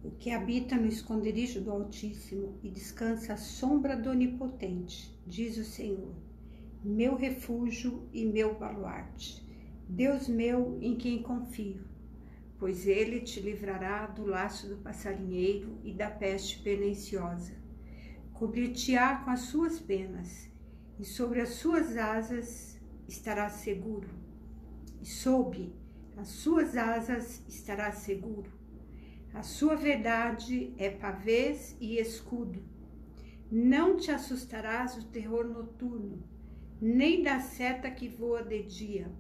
O que habita no esconderijo do Altíssimo e descansa à sombra do Onipotente, diz o Senhor, meu refúgio e meu baluarte, Deus meu em quem confio, pois ele te livrará do laço do passarinheiro e da peste perniciosa. Cobrir-te-á com as suas penas, e sobre as suas asas estarás seguro. E sob as suas asas estarás seguro. A sua verdade é pavês e escudo. Não te assustarás do terror noturno, nem da seta que voa de dia,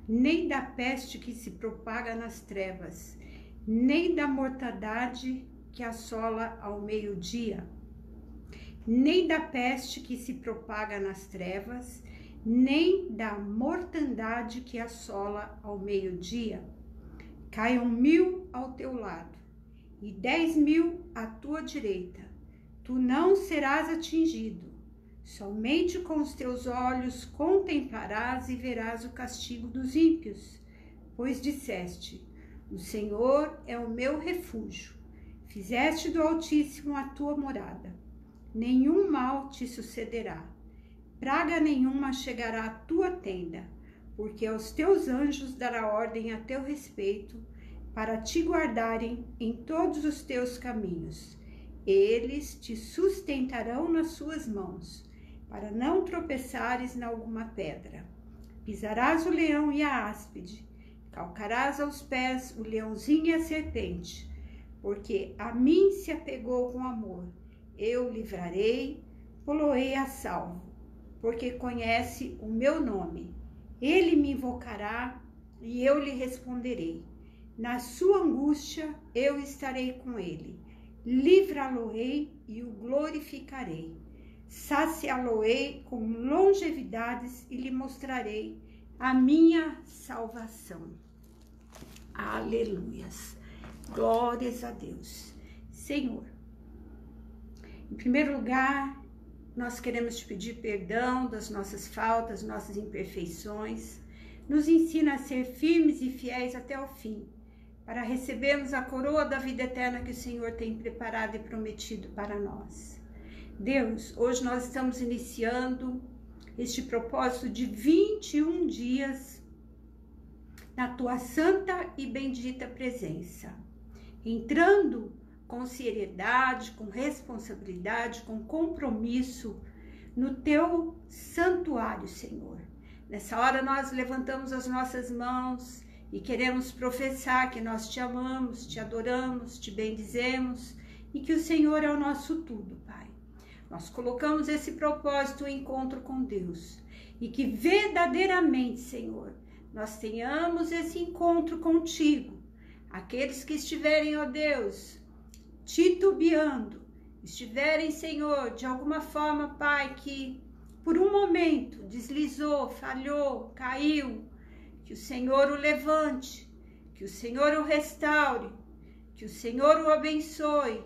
nem da peste que se propaga nas trevas, nem da mortandade que assola ao meio-dia, nem da peste que se propaga nas trevas, nem da mortandade que assola ao meio-dia. Caiam 1000 ao teu lado e 10.000 à tua direita. Tu não serás atingido. Somente com os teus olhos contemplarás e verás o castigo dos ímpios, pois disseste, o Senhor é o meu refúgio. Fizeste do Altíssimo a tua morada. Nenhum mal te sucederá. Praga nenhuma chegará à tua tenda, porque aos teus anjos dará ordem a teu respeito, para te guardarem em todos os teus caminhos. Eles te sustentarão nas suas mãos, para não tropeçares em alguma pedra. Pisarás o leão e a áspide, calcarás aos pés o leãozinho e a serpente, porque a mim se apegou com amor. Eu livrarei, pô-lo-ei a salvo, porque conhece o meu nome. Ele me invocará e eu lhe responderei. Na sua angústia eu estarei com ele. Livrá-lo-ei e o glorificarei. Saciá-lo-ei com longevidades e lhe mostrarei a minha salvação. Aleluias. Glórias a Deus. Senhor, em primeiro lugar, nós queremos te pedir perdão das nossas faltas, nossas imperfeições. Nos ensina a ser firmes e fiéis até o fim, para recebermos a coroa da vida eterna que o Senhor tem preparado e prometido para nós. Deus, hoje nós estamos iniciando este propósito de 21 dias na tua santa e bendita presença, entrando com seriedade, com responsabilidade, com compromisso no teu santuário, Senhor. Nessa hora nós levantamos as nossas mãos e queremos professar que nós te amamos, te adoramos, te bendizemos e que o Senhor é o nosso tudo, Pai. Nós colocamos esse propósito, o encontro com Deus, e que verdadeiramente, Senhor, nós tenhamos esse encontro contigo. Aqueles que estiverem, ó Deus, titubeando, estiverem, Senhor, de alguma forma, Pai, que por um momento deslizou, falhou, caiu, que o Senhor o levante, que o Senhor o restaure, que o Senhor o abençoe,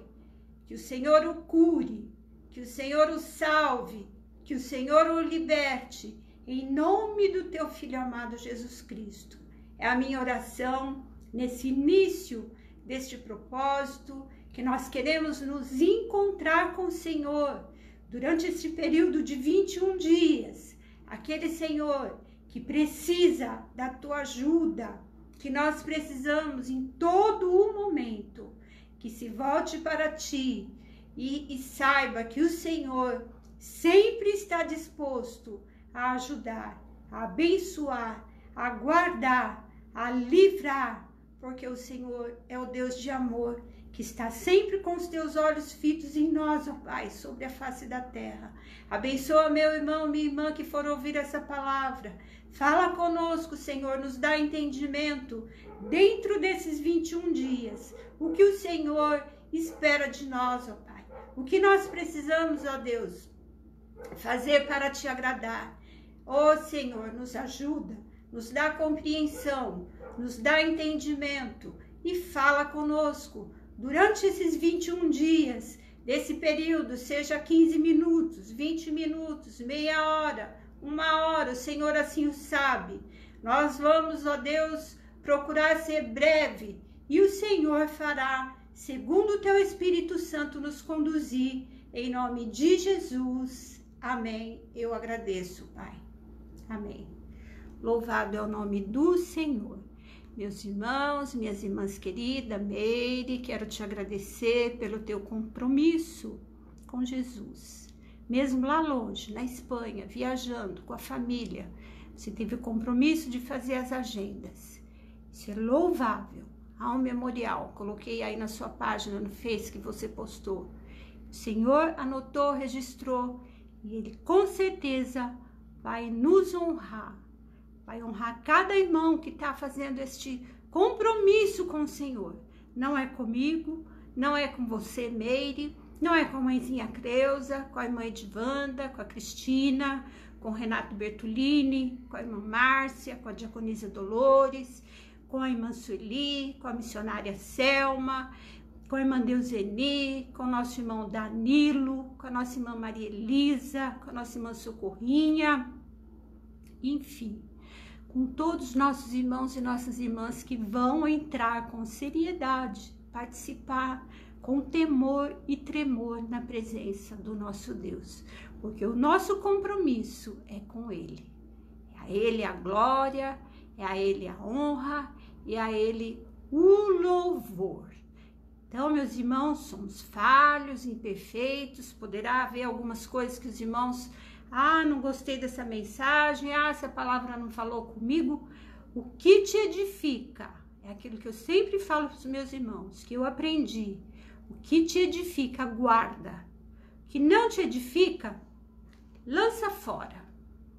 que o Senhor o cure, que o Senhor o salve, que o Senhor o liberte, em nome do teu Filho amado Jesus Cristo. É a minha oração nesse início deste propósito, que nós queremos nos encontrar com o Senhor durante esse período de 21 dias. Aquele, Senhor, que precisa da tua ajuda, que nós precisamos em todo o momento, que se volte para ti e saiba que o Senhor sempre está disposto a ajudar, a abençoar, a guardar, a livrar, porque o Senhor é o Deus de amor, que está sempre com os teus olhos fitos em nós, ó Pai, sobre a face da terra. Abençoa meu irmão, minha irmã que for ouvir essa palavra. Fala conosco, Senhor, nos dá entendimento dentro desses 21 dias. O que o Senhor espera de nós, ó Pai. O que nós precisamos, ó Deus, fazer para te agradar. Ó Senhor, nos ajuda, nos dá compreensão, nos dá entendimento e fala conosco. Durante esses 21 dias, desse período, seja 15 minutos, 20 minutos, meia hora, 1 hora, o Senhor assim o sabe. Nós vamos, ó Deus, procurar ser breve e o Senhor fará segundo o teu Espírito Santo nos conduzir, em nome de Jesus. Amém. Eu agradeço, Pai. Amém. Louvado é o nome do Senhor. Meus irmãos, minhas irmãs queridas, Meire, quero te agradecer pelo teu compromisso com Jesus. Mesmo lá longe, na Espanha, viajando com a família, você teve o compromisso de fazer as agendas. Isso é louvável. Há um memorial, coloquei aí na sua página no Face que você postou. O Senhor anotou, registrou, e Ele com certeza vai nos honrar. Vai honrar cada irmão que está fazendo este compromisso com o Senhor. Não é comigo, não é com você, Meire, não é com a mãezinha Creuza, com a irmã Edvanda, com a Cristina, com o Renato Bertolini, com a irmã Márcia, com a diaconisa Dolores, com a irmã Sueli, com a missionária Selma, com a irmã Deuseni, com o nosso irmão Danilo, com a nossa irmã Maria Elisa, com a nossa irmã Socorrinha, enfim, com todos os nossos irmãos e nossas irmãs que vão entrar com seriedade, participar com temor e tremor na presença do nosso Deus, porque o nosso compromisso é com Ele. É a Ele a glória, é a Ele a honra, e a Ele o louvor. Então, meus irmãos, somos falhos, imperfeitos, poderá haver algumas coisas que os irmãos, não gostei dessa mensagem, essa palavra não falou comigo. O que te edifica é aquilo que eu sempre falo para os meus irmãos, que eu aprendi. O que te edifica, guarda. O que não te edifica, lança fora.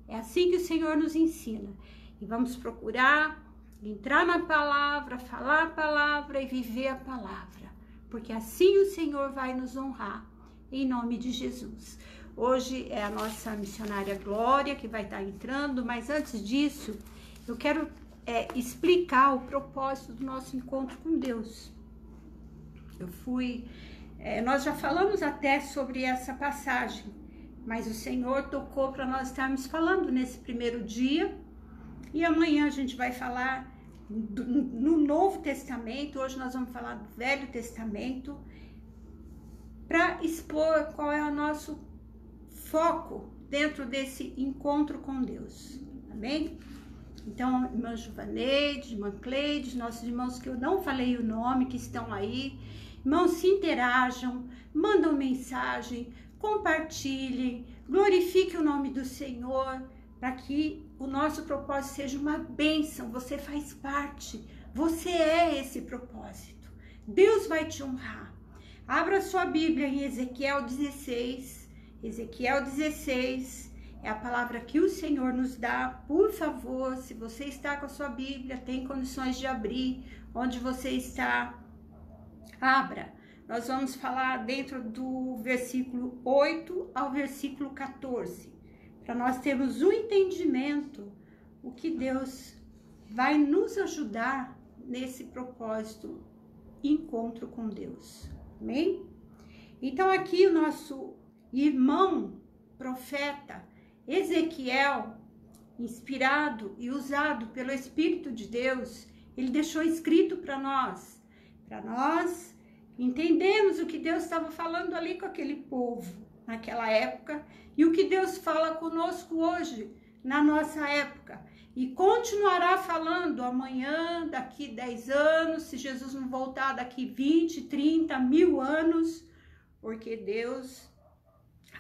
É assim que o Senhor nos ensina. E vamos procurar entrar na palavra, falar a palavra e viver a palavra. Porque assim o Senhor vai nos honrar, em nome de Jesus. Hoje é a nossa missionária Glória que vai estar entrando, mas antes disso, eu quero explicar o propósito do nosso encontro com Deus. Nós já falamos até sobre essa passagem, mas o Senhor tocou para nós estarmos falando nesse primeiro dia, e amanhã a gente vai falar no Novo Testamento. Hoje nós vamos falar do Velho Testamento, para expor qual é o nosso foco dentro desse encontro com Deus, amém? Então, irmã Juvaneide, irmã Cleide, nossos irmãos que eu não falei o nome, que estão aí, irmãos, se interajam, mandam mensagem, compartilhem, glorifiquem o nome do Senhor, para que o nosso propósito seja uma bênção. Você faz parte, você é esse propósito. Deus vai te honrar. Abra sua Bíblia em Ezequiel 16. Ezequiel 16 é a palavra que o Senhor nos dá. Por favor, se você está com a sua Bíblia, tem condições de abrir onde você está, abra. Nós vamos falar dentro do versículo 8 ao versículo 14. Para nós termos um entendimento, o que Deus vai nos ajudar nesse propósito, encontro com Deus, amém? Então aqui o nosso irmão profeta Ezequiel, inspirado e usado pelo Espírito de Deus, ele deixou escrito para nós entendermos o que Deus estava falando ali com aquele povo naquela época, e o que Deus fala conosco hoje, na nossa época, e continuará falando amanhã, daqui 10 anos, se Jesus não voltar daqui 20, 30, 1000 anos, porque Deus,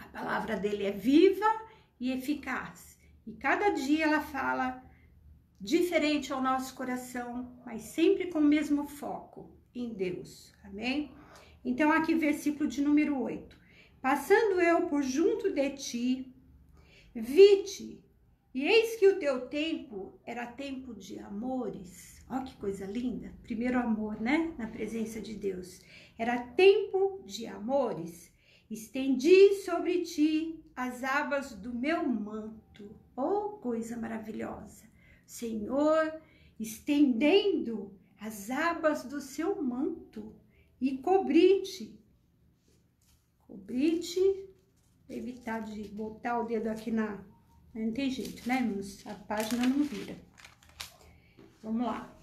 a palavra dele é viva e eficaz, e cada dia ela fala diferente ao nosso coração, mas sempre com o mesmo foco em Deus, amém? Então aqui versículo de número 8. Passando eu por junto de ti, vi-te, e eis que o teu tempo era tempo de amores. Olha que coisa linda, primeiro amor, né? Na presença de Deus. Era tempo de amores. Estendi sobre ti as abas do meu manto. Oh, coisa maravilhosa. Senhor, estendendo as abas do seu manto e cobri-te, evitar de botar o dedo aqui não tem jeito, né, irmãos? A página não vira. Vamos lá.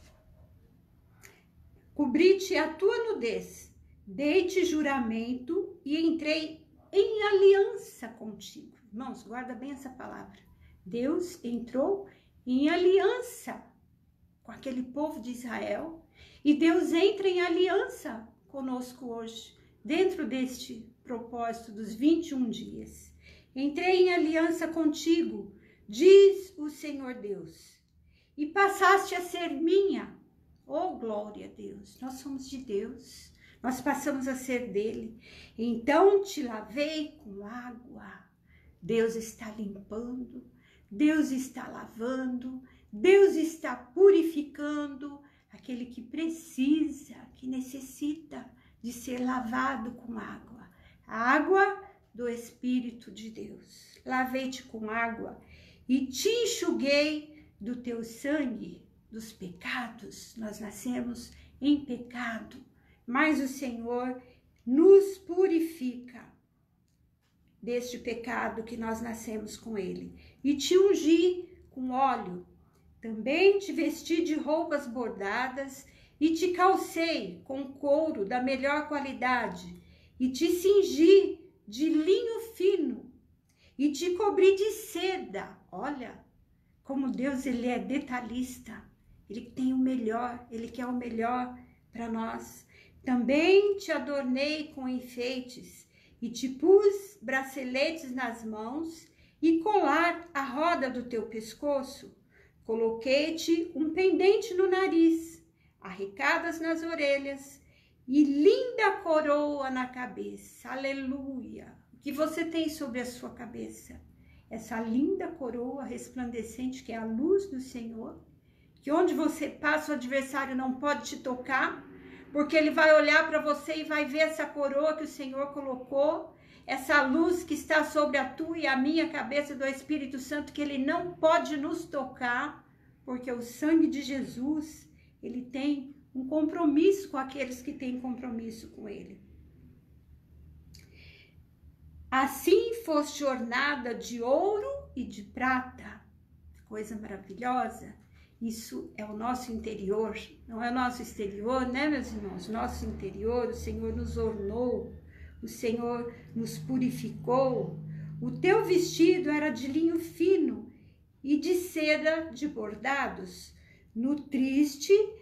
Cobri-te a tua nudez, dei-te juramento e entrei em aliança contigo. Irmãos, guarda bem essa palavra. Deus entrou em aliança com aquele povo de Israel e Deus entra em aliança conosco hoje, dentro deste propósito dos 21 dias. Entrei em aliança contigo, diz o Senhor Deus, e passaste a ser minha. Oh, glória a Deus, nós somos de Deus, nós passamos a ser dele. Então te lavei com água. Deus está limpando, Deus está lavando, Deus está purificando aquele que precisa, que necessita de ser lavado com água. A água do Espírito de Deus. Lavei-te com água e te enxuguei do teu sangue, dos pecados. Nós nascemos em pecado, mas o Senhor nos purifica deste pecado que nós nascemos com ele. E te ungi com óleo. Também te vesti de roupas bordadas e te calcei com couro da melhor qualidade e te cingi de linho fino e te cobri de seda. Olha como Deus, ele é detalhista. Ele tem o melhor, ele quer o melhor para nós. Também te adornei com enfeites e te pus braceletes nas mãos e colar à roda do teu pescoço. Coloquei-te um pendente no nariz, arrecadas nas orelhas e linda coroa na cabeça. Aleluia! O que você tem sobre a sua cabeça? Essa linda coroa resplandecente que é a luz do Senhor, que onde você passa o adversário não pode te tocar, porque ele vai olhar para você e vai ver essa coroa que o Senhor colocou, essa luz que está sobre a tua e a minha cabeça do Espírito Santo, que ele não pode nos tocar, porque o sangue de Jesus, ele tem um compromisso com aqueles que têm compromisso com ele. Assim foste ornada de ouro e de prata, coisa maravilhosa. Isso é o nosso interior, não é o nosso exterior, né, meus irmãos? Nosso interior, o Senhor nos ornou, o Senhor nos purificou. O teu vestido era de linho fino e de seda de bordados. Nutriste-te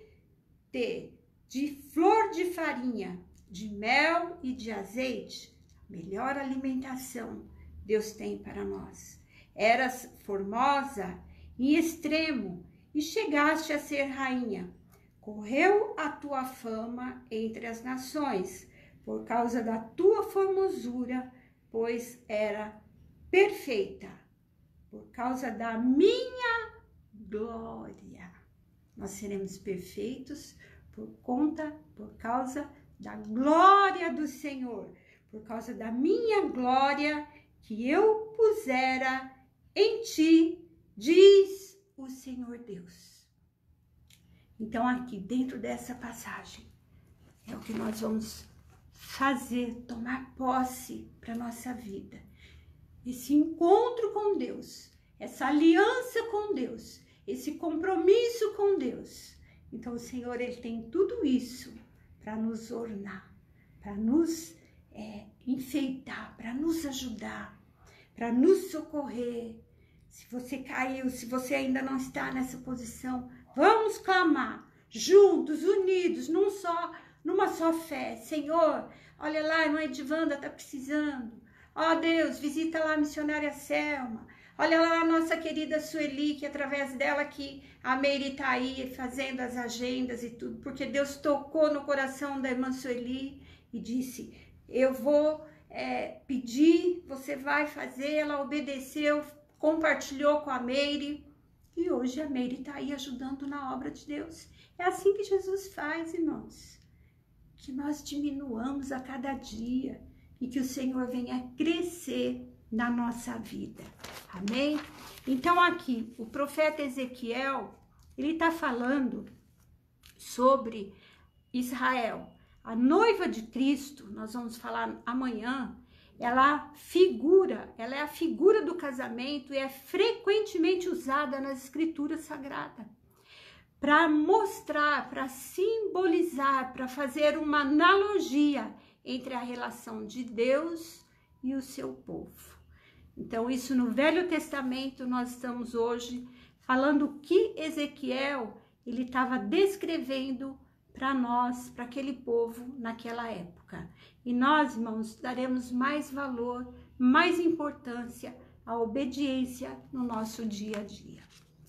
de flor de farinha, de mel e de azeite. Melhor alimentação Deus tem para nós. Eras formosa em extremo e chegaste a ser rainha. Correu a tua fama entre as nações, por causa da tua formosura, pois era perfeita, por causa da minha glória. Nós seremos perfeitos por causa da glória do Senhor, por causa da minha glória que eu pusera em ti, diz o Senhor Deus. Então aqui dentro dessa passagem é o que nós vamos fazer, tomar posse para nossa vida. Esse encontro com Deus, essa aliança com Deus, esse compromisso com Deus. Então o Senhor, ele tem tudo isso para nos ornar, para nos enfeitar, para nos ajudar, para nos socorrer. Se você caiu, se você ainda não está nessa posição, vamos clamar juntos, unidos, numa só fé. Senhor, olha lá, a irmã Edivanda está precisando. Ó Deus, visita lá a missionária Selma. Olha lá a nossa querida Sueli, que através dela que a Meire está aí fazendo as agendas e tudo, porque Deus tocou no coração da irmã Sueli e disse, eu vou pedir, você vai fazer. Ela obedeceu, compartilhou com a Meire e hoje a Meire está aí ajudando na obra de Deus. É assim que Jesus faz, irmãos, que nós diminuamos a cada dia e que o Senhor venha crescer na nossa vida, amém? Então aqui, o profeta Ezequiel, ele está falando sobre Israel. A noiva de Cristo, nós vamos falar amanhã, ela é a figura do casamento e é frequentemente usada nas escrituras sagradas para mostrar, para simbolizar, para fazer uma analogia entre a relação de Deus e o seu povo. Então, isso no Velho Testamento, nós estamos hoje falando o que Ezequiel ele estava descrevendo para nós, para aquele povo naquela época. E nós, irmãos, daremos mais valor, mais importância à obediência no nosso dia a dia.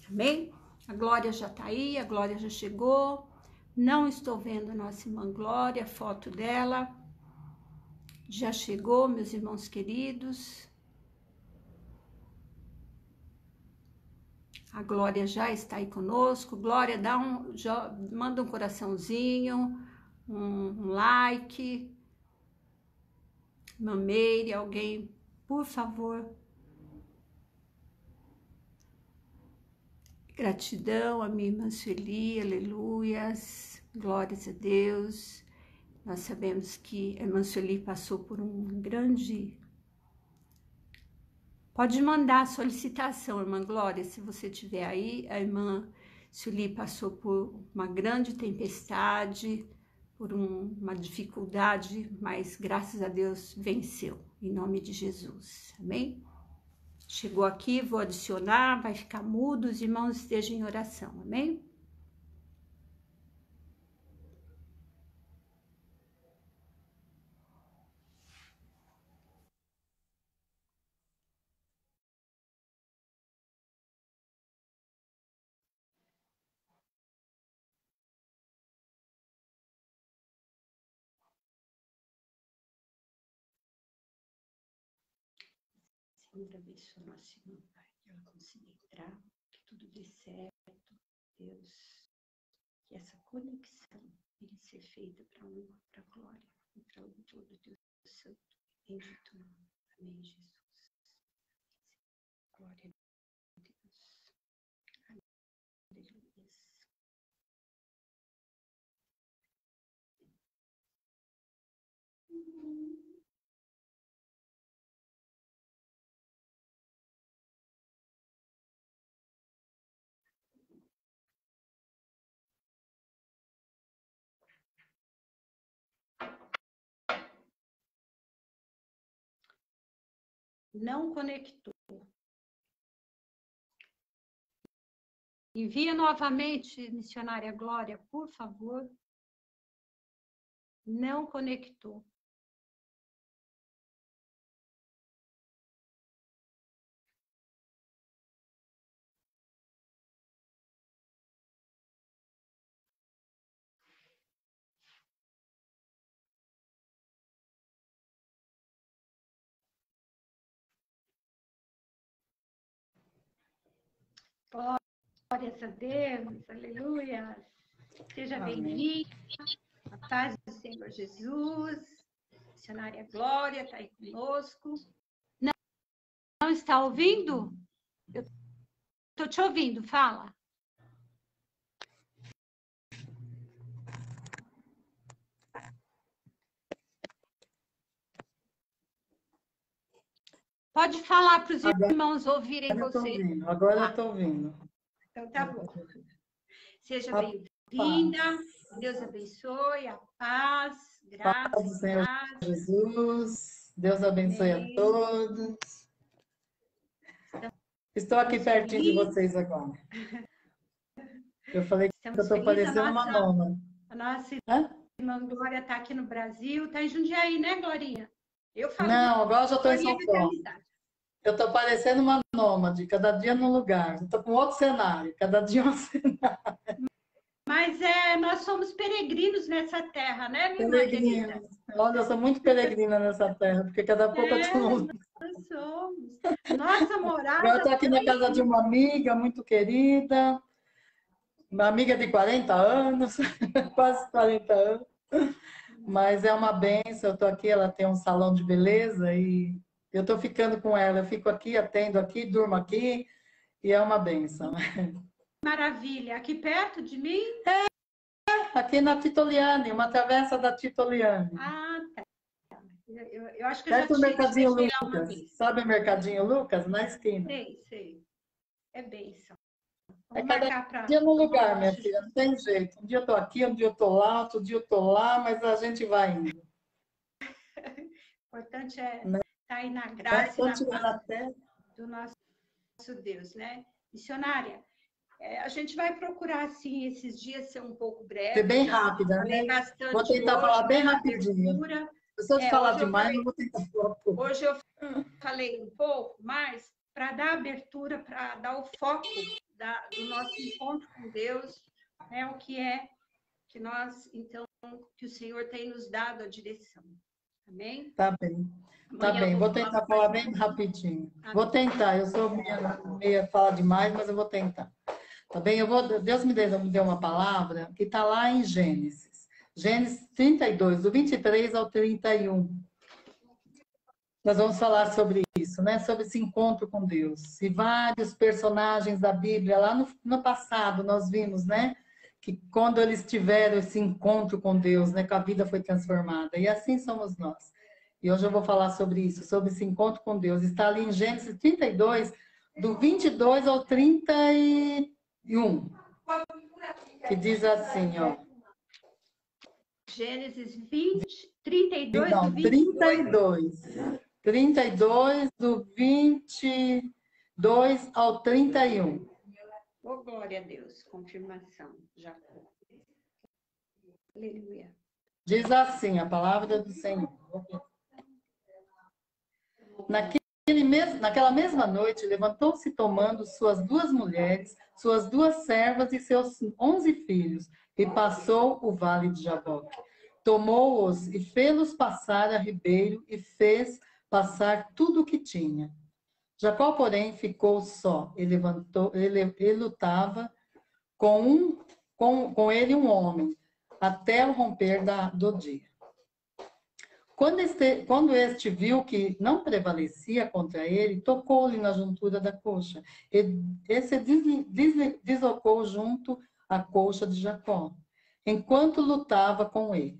Amém? A Glória já está aí, a Glória já chegou. Não estou vendo a nossa irmã Glória, a foto dela. Já chegou, meus irmãos queridos. A Glória já está aí conosco. Glória, manda um coraçãozinho, um like. Mameire, alguém, por favor. Gratidão a minha irmã Sueli, aleluias, glórias a Deus. Nós sabemos que a irmã Sueli passou por um grande... Pode mandar a solicitação, irmã Glória, se você estiver aí. A irmã Sueli passou por uma grande tempestade, por uma dificuldade, mas graças a Deus venceu, em nome de Jesus, amém? Chegou aqui, vou adicionar, vai ficar mudo, os irmãos estejam em oração, amém? Senhor, abençoa nossa irmã, Pai, que ela consiga entrar, que tudo dê certo, Deus, que essa conexão venha ser feita para a honra, para a glória, e para o todo o Deus Santo, bendito nome. Amém, Jesus. Glória a Deus. Aleluia. Não conectou. Envia novamente, missionária Glória, por favor. Não conectou. Glórias a Deus, aleluia. Seja bem-vindo, a paz do Senhor Jesus. Missionária Glória está aí conosco. Não está ouvindo? Eu estou te ouvindo, fala. Pode falar para os irmãos ouvirem você. Agora eu estou ouvindo. Então tá bom. Seja bem-vinda. Deus abençoe, a paz, graça, paz do Senhor Jesus. Deus abençoe a todos. Estou aqui pertinho de vocês agora. Eu falei que eu estou parecendo uma nona. A nossa irmã Glória está aqui no Brasil. Está em Jundiaí, né, Glorinha? Eu falo. Não, agora eu já estou em São Paulo. Eu estou parecendo uma nômade, cada dia num lugar. Estou com outro cenário, cada dia um cenário. Mas nós somos peregrinos nessa terra, né, minha irmã querida? Olha, eu sou muito peregrina nessa terra, porque cada pouco eu estou num lugar. Nós somos. Nossa morada... Eu estou aqui na casa de uma amiga muito querida, uma amiga de 40 anos, quase 40 anos, mas é uma benção. Eu estou aqui, ela tem um salão de beleza e eu estou ficando com ela. Eu fico aqui, atendo aqui, durmo aqui e é uma benção. Maravilha. Aqui perto de mim? Aqui na Titoliane, uma travessa da Titoliane. Ah, tá. Eu acho que perto eu já do Mercadinho Lucas. Sabe o Mercadinho Lucas? Na esquina. Sei. É bênção. É Vamos cada marcar para dia no tomar lugar, um minha lanche filha, não junto. tem jeito. Um dia eu tô aqui, um dia eu tô lá, outro dia eu tô lá, mas a gente vai indo. O importante é Né? estar aí na Mas graça e quando na estiver paz na terra, do nosso Deus, né? Missionária, a gente vai procurar, assim, esses dias ser um pouco ser breve. Eu bem já rápida, falei né? Vou bastante tentar hoje, falar bem né, na rapidinho. abertura. Se eu falar Hoje eu demais, falei, eu vou tentar falar pouco. hoje eu falei um pouco, mas para dar abertura, para dar o foco do nosso encontro com Deus, né? O que é que nós, então, que o Senhor tem nos dado a direção. Amém? Tá bem. Tá Amanhã eu bem, vou vou falar tentar mais falar um bem pouquinho. rapidinho. Vou Amém. tentar, eu sou meia fala demais, mas eu vou tentar. Tá bem? Deus me deu uma palavra que está lá em Gênesis. Gênesis 32, do 23 ao 31. Nós vamos falar sobre isso, né? Sobre esse encontro com Deus. E vários personagens da Bíblia, lá no passado, nós vimos, né? Que quando eles tiveram esse encontro com Deus, né? Que a vida foi transformada. E assim somos nós. E hoje eu vou falar sobre isso, sobre esse encontro com Deus. Está ali em Gênesis 32, do 22 ao 31, que diz assim, ó. Gênesis 20, 32 do Não, 22. 32. 32 do 22 ao 31. Oh, glória a Deus. Confirmação. Jacó. Aleluia. Diz assim a palavra do Senhor. Naquela mesma noite, levantou-se tomando suas duas mulheres, suas duas servas e seus 11 filhos, e passou o vale de Jaboque. Tomou-os e fê-los passar a ribeiro e fez passar tudo o que tinha. Jacó, porém, ficou só e ele lutava com ele um homem, até o romper do dia. Quando este viu que não prevalecia contra ele, tocou-lhe na juntura da coxa. E se deslocou junto à coxa de Jacó, enquanto lutava com ele.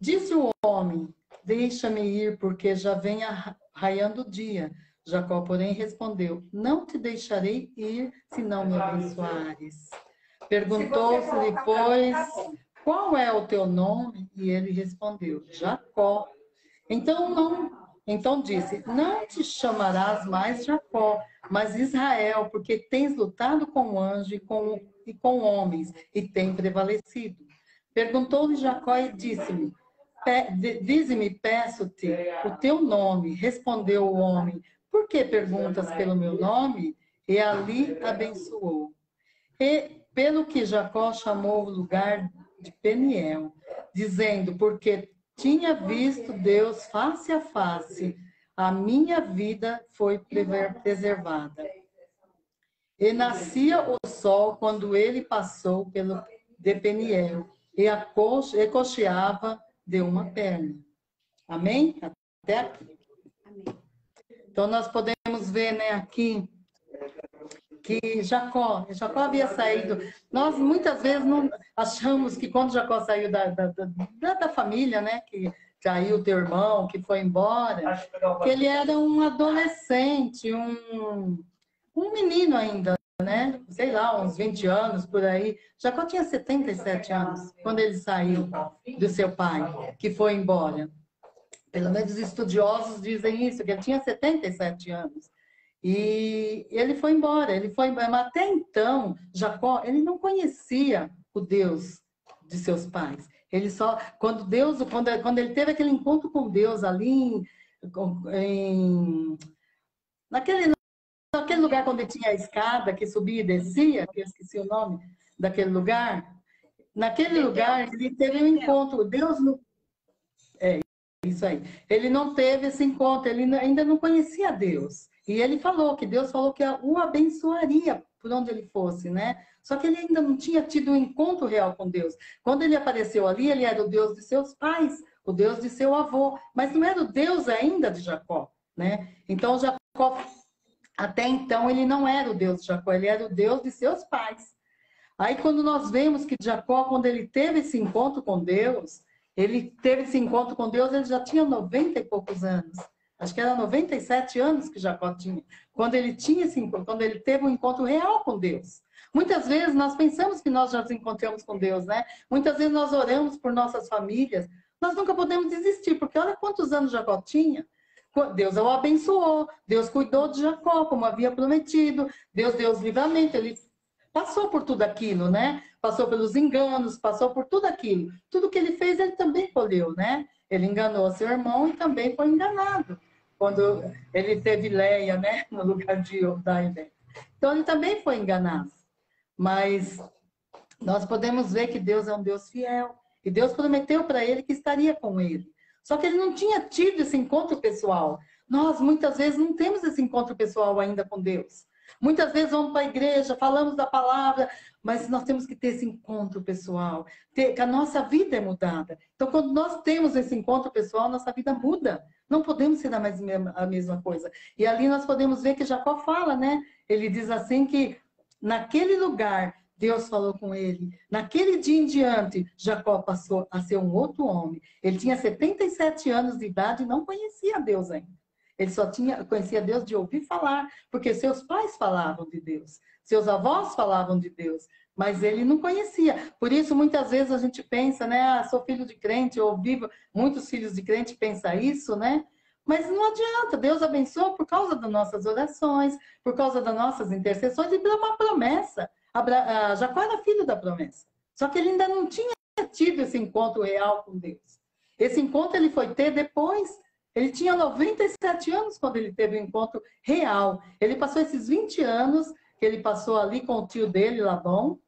Disse o homem: deixa-me ir, porque já vem raiando o dia. Jacó, porém, respondeu: não te deixarei ir, se não me abençoares. Perguntou-se-lhe, pois, qual é o teu nome? E ele respondeu: Jacó. Então disse: não te chamarás mais Jacó, mas Israel, porque tens lutado com o anjo e com homens, e tem prevalecido. Perguntou-lhe Jacó e disse-me: dize-me, peço-te, o teu nome. Respondeu o homem: por que perguntas pelo meu nome? E ali abençoou. E pelo que Jacó chamou o lugar de Peniel, dizendo: porque tinha visto Deus face a face, a minha vida foi preservada. E nascia o sol quando ele passou pelo de Peniel, e coxeava de uma perna. Amém? Até aqui. Amém. Então, nós podemos ver, né, aqui, que Jacó havia saído. Nós muitas vezes não achamos que quando Jacó saiu da família, né, que saiu teu irmão, que foi embora, que ele era um adolescente, um menino ainda, né? Sei lá, uns 20 anos por aí. Jacó tinha 77 anos quando ele saiu do seu pai, que foi embora. Pelo menos os estudiosos dizem isso, que ele tinha 77 anos. E ele foi embora, mas até então, Jacó, ele não conhecia o Deus de seus pais. Ele só, quando ele teve aquele encontro com Deus ali, naquele lugar onde tinha a escada que subia e descia, que eu esqueci o nome daquele lugar, naquele lugar ele teve um encontro, Deus não... Isso aí. Ele não teve esse encontro, ele ainda não conhecia Deus. E ele falou que Deus falou que o abençoaria por onde ele fosse, né? Só que ele ainda não tinha tido um encontro real com Deus. Quando ele apareceu ali, ele era o Deus de seus pais, o Deus de seu avô, mas não era o Deus ainda de Jacó, né? Então Jacó, até então, ele não era o Deus de Jacó, ele era o Deus de seus pais. Aí quando nós vemos que Jacó, quando ele teve esse encontro com Deus, ele já tinha 90 e poucos anos. Acho que era 97 anos que Jacó tinha. Quando ele teve um encontro real com Deus. Muitas vezes nós pensamos que nós já nos encontramos com Deus, né? Muitas vezes nós oramos por nossas famílias. Nós nunca podemos desistir, porque olha quantos anos Jacó tinha. Deus o abençoou, Deus cuidou de Jacó, como havia prometido, Deus deu os livramentos, ele passou por tudo aquilo, né? Passou pelos enganos, passou por tudo aquilo. Tudo que ele fez, ele também colheu, né? Ele enganou seu irmão e também foi enganado. Quando ele teve Leia, né? No lugar de Daí. Então, ele também foi enganado. Mas nós podemos ver que Deus é um Deus fiel. E Deus prometeu para ele que estaria com ele. Só que ele não tinha tido esse encontro pessoal. Nós, muitas vezes, não temos esse encontro pessoal ainda com Deus. Muitas vezes vamos para a igreja, falamos da palavra, mas nós temos que ter esse encontro pessoal, que a nossa vida é mudada. Então, quando nós temos esse encontro pessoal, nossa vida muda. Não podemos ser a mesma coisa. E ali nós podemos ver que Jacó fala, né? Ele diz assim que naquele lugar Deus falou com ele. Naquele dia em diante, Jacó passou a ser um outro homem. Ele tinha 77 anos de idade e não conhecia Deus ainda. Ele só conhecia Deus de ouvir falar, porque seus pais falavam de Deus, seus avós falavam de Deus, mas ele não conhecia. Por isso, muitas vezes a gente pensa, né? Ah, sou filho de crente, eu vivo, muitos filhos de crente pensam isso, né? Mas não adianta, Deus abençoa por causa das nossas orações, por causa das nossas intercessões e pela uma promessa. Jacó era filho da promessa, só que ele ainda não tinha tido esse encontro real com Deus. Esse encontro ele foi ter depois. Ele tinha 97 anos quando ele teve um encontro real. Ele passou esses 20 anos que ele passou ali com o tio dele, Labão,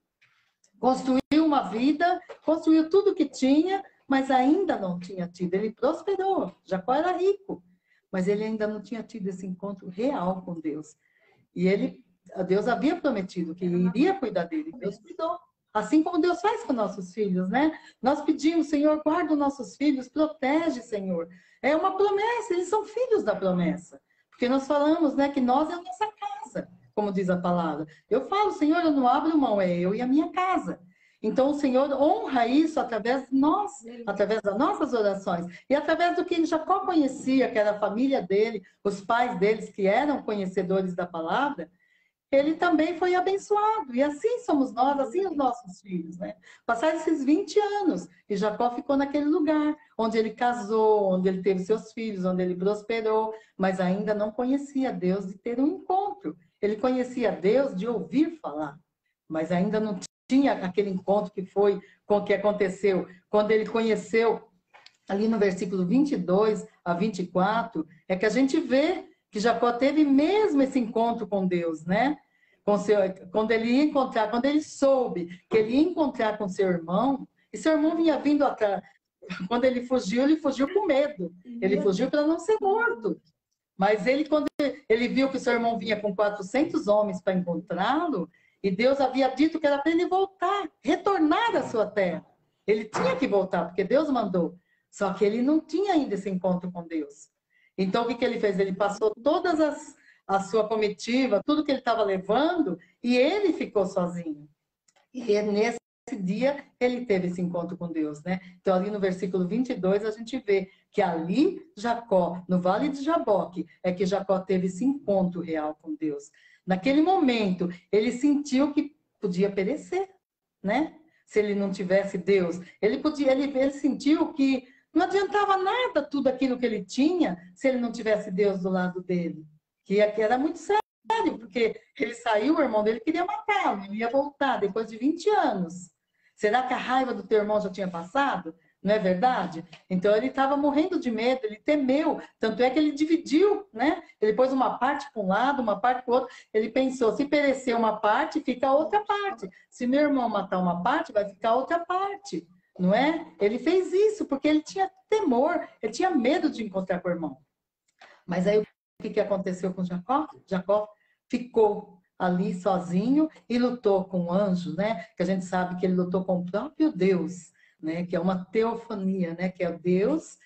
construiu uma vida, construiu tudo que tinha, mas ainda não tinha tido. Ele prosperou, Jacó era rico, mas ele ainda não tinha tido esse encontro real com Deus. E Deus havia prometido que ele iria cuidar dele, Deus cuidou. Assim como Deus faz com nossos filhos, né? Nós pedimos, Senhor, guarda os nossos filhos, protege, Senhor. É uma promessa, eles são filhos da promessa. Porque nós falamos, né, que nós é a nossa casa, como diz a palavra. Eu falo, Senhor, eu não abro mão, é eu e a minha casa. Então, o Senhor honra isso através de nós, através das nossas orações. E através do que Jacó conhecia, que era a família dele, os pais deles, que eram conhecedores da palavra, ele também foi abençoado. E assim somos nós, assim os nossos filhos, né? Passaram esses 20 anos e Jacó ficou naquele lugar, onde ele casou, onde ele teve seus filhos, onde ele prosperou, mas ainda não conhecia Deus de ter um encontro. Ele conhecia Deus de ouvir falar, mas ainda não tinha aquele encontro que foi com o que aconteceu. Quando ele conheceu, ali no versículo 22 a 24, é que a gente vê que Jacó teve mesmo esse encontro com Deus, né? Quando ele ia encontrar, quando ele soube que ele ia encontrar com seu irmão, e seu irmão vinha vindo atrás. Quando ele fugiu com medo. Ele fugiu para não ser morto. Mas quando ele viu que seu irmão vinha com 400 homens para encontrá-lo, e Deus havia dito que era para ele voltar, retornar à sua terra. Ele tinha que voltar, porque Deus mandou. Só que ele não tinha ainda esse encontro com Deus. Então, o que ele fez? Ele passou todas a sua comitiva, tudo que ele estava levando, e ele ficou sozinho. E nesse dia, ele teve esse encontro com Deus, né? Então, ali no versículo 22, a gente vê que ali, Jacó, no Vale de Jaboque, é que Jacó teve esse encontro real com Deus. Naquele momento, ele sentiu que podia perecer, né? Se ele não tivesse Deus. Ele sentiu que não adiantava nada tudo aquilo que ele tinha se ele não tivesse Deus do lado dele. Que era muito sério, porque ele saiu, o irmão dele queria matá-lo, ele ia voltar depois de 20 anos. Será que a raiva do teu irmão já tinha passado? Não é verdade? Então ele estava morrendo de medo, ele temeu. Tanto é que ele dividiu, né? Ele pôs uma parte para um lado, uma parte para o outro. Ele pensou, se perecer uma parte, fica a outra parte. Se meu irmão matar uma parte, vai ficar a outra parte. Não é? Ele fez isso porque ele tinha temor, ele tinha medo de encontrar com o irmão. Mas aí o que aconteceu com Jacó? Jacó ficou ali sozinho e lutou com anjos, né? Que a gente sabe que ele lutou com o próprio Deus, né? Que é uma teofania, né? Que é Deus,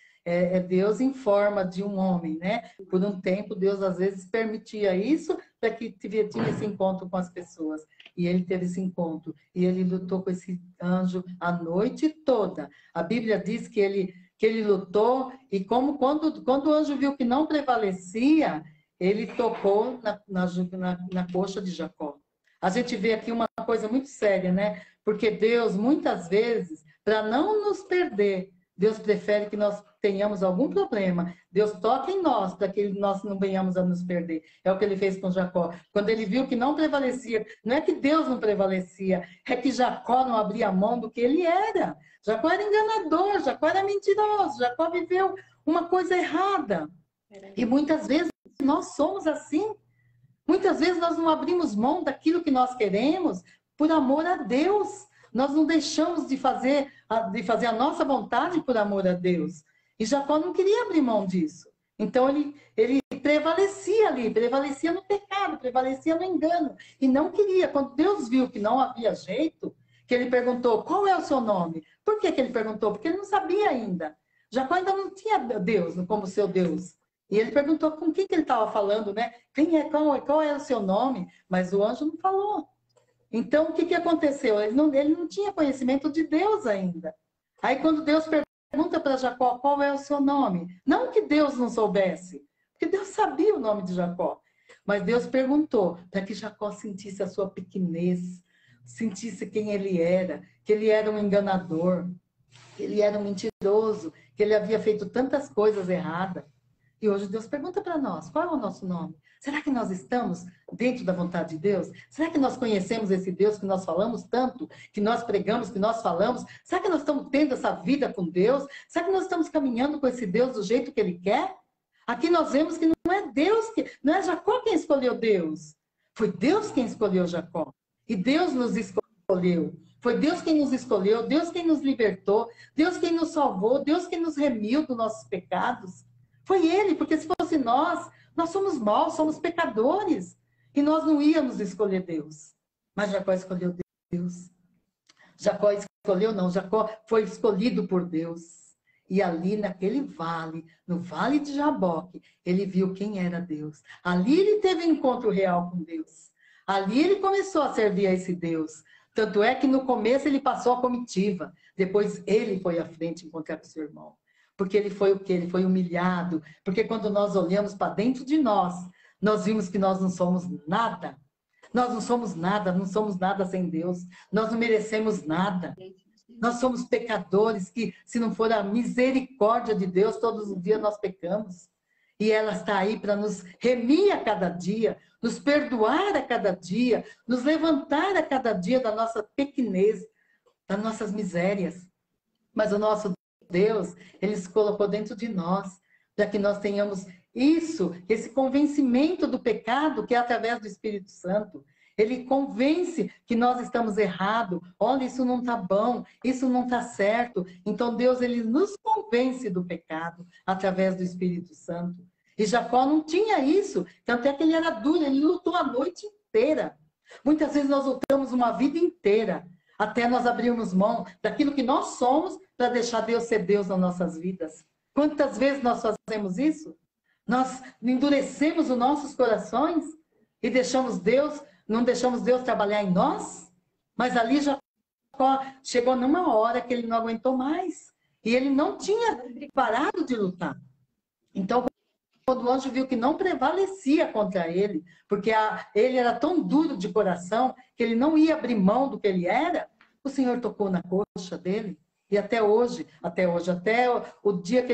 Deus em forma de um homem, né? Por um tempo, Deus às vezes permitia isso para que tinha esse encontro com as pessoas. E ele teve esse encontro. E ele lutou com esse anjo a noite toda. A Bíblia diz que ele lutou e quando o anjo viu que não prevalecia, ele tocou na coxa de Jacó. A gente vê aqui uma coisa muito séria, né? Porque Deus, muitas vezes, para não nos perder, Deus prefere que nós tenhamos algum problema. Deus toca em nós para que nós não venhamos a nos perder. É o que ele fez com Jacó. Quando ele viu que não prevalecia, não é que Deus não prevalecia, é que Jacó não abria mão do que ele era. Jacó era enganador, Jacó era mentiroso, Jacó viveu uma coisa errada. E muitas vezes nós somos assim. Muitas vezes nós não abrimos mão daquilo que nós queremos por amor a Deus. Nós não deixamos de fazer a nossa vontade por amor a Deus. E Jacó não queria abrir mão disso. Então ele prevalecia ali, prevalecia no pecado, prevalecia no engano. E não queria. Quando Deus viu que não havia jeito, que ele perguntou, qual é o seu nome? Por que ele perguntou? Porque ele não sabia ainda. Jacó ainda não tinha Deus como seu Deus. E ele perguntou com quem que ele estava falando, né? Qual é o seu nome? Mas o anjo não falou. Então, o que aconteceu? Ele não tinha conhecimento de Deus ainda. Aí, quando Deus pergunta para Jacó qual é o seu nome, não que Deus não soubesse, porque Deus sabia o nome de Jacó, mas Deus perguntou para que Jacó sentisse a sua pequenez, sentisse quem ele era, que ele era um enganador, que ele era um mentiroso, que ele havia feito tantas coisas erradas. E hoje Deus pergunta para nós, qual é o nosso nome? Será que nós estamos dentro da vontade de Deus? Será que nós conhecemos esse Deus que nós falamos tanto, que nós pregamos, que nós falamos? Será que nós estamos tendo essa vida com Deus? Será que nós estamos caminhando com esse Deus do jeito que Ele quer? Aqui nós vemos que não é Deus, não é Jacó quem escolheu Deus. Foi Deus quem escolheu Jacó. E Deus nos escolheu. Foi Deus quem nos escolheu, Deus quem nos libertou, Deus quem nos salvou, Deus quem nos remiu dos nossos pecados. Foi Ele, porque se fosse nós somos maus, somos pecadores. E nós não íamos escolher Deus. Mas Jacó escolheu Deus. Jacó escolheu, não, Jacó foi escolhido por Deus. E ali naquele vale, no vale de Jaboque, ele viu quem era Deus. Ali ele teve um encontro real com Deus. Ali ele começou a servir a esse Deus. Tanto é que no começo ele passou a comitiva. Depois ele foi à frente encontrar com seu irmão. Porque ele foi o quê? Ele foi humilhado. Porque quando nós olhamos para dentro de nós, nós vimos que nós não somos nada. Nós não somos nada sem Deus. Nós não merecemos nada. Nós somos pecadores que, se não for a misericórdia de Deus, todos os dias nós pecamos. E ela está aí para nos remir a cada dia, nos perdoar a cada dia, nos levantar a cada dia da nossa pequenez, das nossas misérias. Mas o nosso Deus, Ele se colocou dentro de nós, para que nós tenhamos isso, esse convencimento do pecado, que é através do Espírito Santo. Ele convence que nós estamos errados. Olha, isso não está bom, isso não está certo. Então Deus, Ele nos convence do pecado através do Espírito Santo. E Jacó não tinha isso, tanto é que ele era duro, ele lutou a noite inteira. Muitas vezes nós lutamos uma vida inteira, até nós abrirmos mão daquilo que nós somos, para deixar Deus ser Deus nas nossas vidas. Quantas vezes nós fazemos isso? Nós endurecemos os nossos corações e não deixamos Deus trabalhar em nós? Mas ali Jacó chegou numa hora que ele não aguentou mais. E ele não tinha parado de lutar. Então, quando o anjo viu que não prevalecia contra ele, porque ele era tão duro de coração, que ele não ia abrir mão do que ele era, o Senhor tocou na coxa dele. E até hoje, até o dia que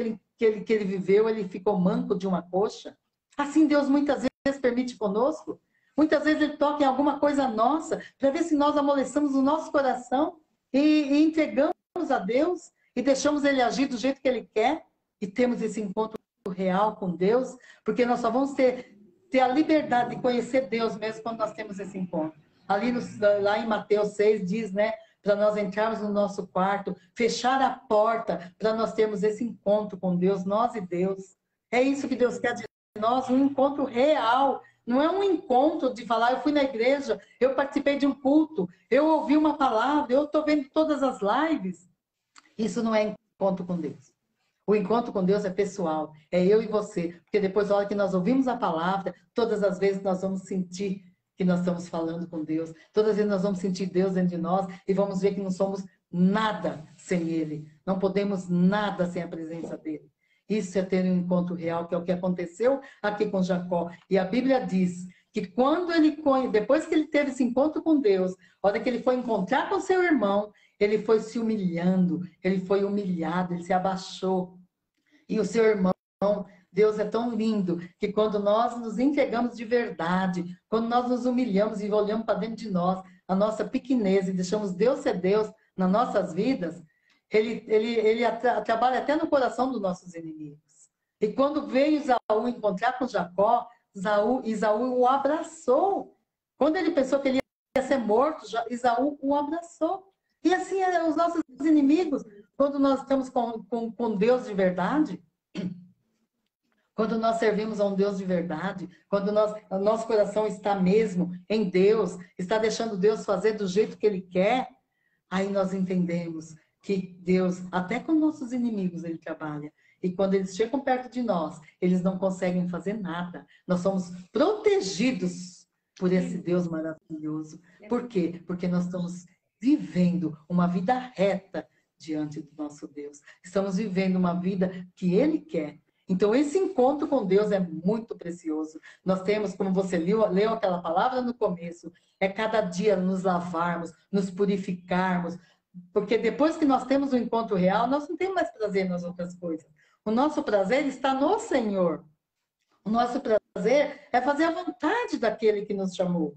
ele viveu, ele ficou manco de uma coxa. Assim Deus muitas vezes permite conosco. Muitas vezes Ele toca em alguma coisa nossa, para ver se nós amolecemos o nosso coração e entregamos a Deus e deixamos Ele agir do jeito que Ele quer e temos esse encontro real com Deus, porque nós só vamos ter a liberdade de conhecer Deus mesmo quando nós temos esse encontro. Lá em Mateus 6 diz, né? Para nós entrarmos no nosso quarto, fechar a porta, para nós termos esse encontro com Deus, nós e Deus. É isso que Deus quer de nós, um encontro real. Não é um encontro de falar, eu fui na igreja, eu participei de um culto, eu ouvi uma palavra, eu estou vendo todas as lives. Isso não é encontro com Deus. O encontro com Deus é pessoal, é eu e você. Porque depois, na hora que nós ouvimos a palavra, todas as vezes nós vamos sentir que nós estamos falando com Deus. Todas as vezes nós vamos sentir Deus dentro de nós e vamos ver que não somos nada sem Ele. Não podemos nada sem a presença dEle. Isso é ter um encontro real, que é o que aconteceu aqui com Jacó. E a Bíblia diz que depois que ele teve esse encontro com Deus, a hora que ele foi encontrar com seu irmão, ele foi se humilhando, ele foi humilhado, ele se abaixou. E o seu irmão, Deus é tão lindo, que quando nós nos entregamos de verdade, quando nós nos humilhamos e olhamos para dentro de nós, a nossa pequenez, e deixamos Deus ser Deus nas nossas vidas, ele trabalha até no coração dos nossos inimigos. E quando veio Esaú encontrar com Jacó, Esaú o abraçou. Quando ele pensou que ele ia ser morto, Esaú o abraçou. E assim os nossos inimigos, quando nós estamos com Deus de verdade, quando nós servimos a um Deus de verdade, quando o nosso coração está mesmo em Deus, está deixando Deus fazer do jeito que Ele quer, aí nós entendemos que Deus, até com nossos inimigos, Ele trabalha. E quando eles chegam perto de nós, eles não conseguem fazer nada. Nós somos protegidos por esse Deus maravilhoso. Por quê? Porque nós estamos vivendo uma vida reta diante do nosso Deus. Estamos vivendo uma vida que Ele quer. Então, esse encontro com Deus é muito precioso. Nós temos, como você leu aquela palavra no começo, é cada dia nos lavarmos, nos purificarmos. Porque depois que nós temos o encontro real, nós não temos mais prazer nas outras coisas. O nosso prazer está no Senhor. O nosso prazer é fazer a vontade daquele que nos chamou.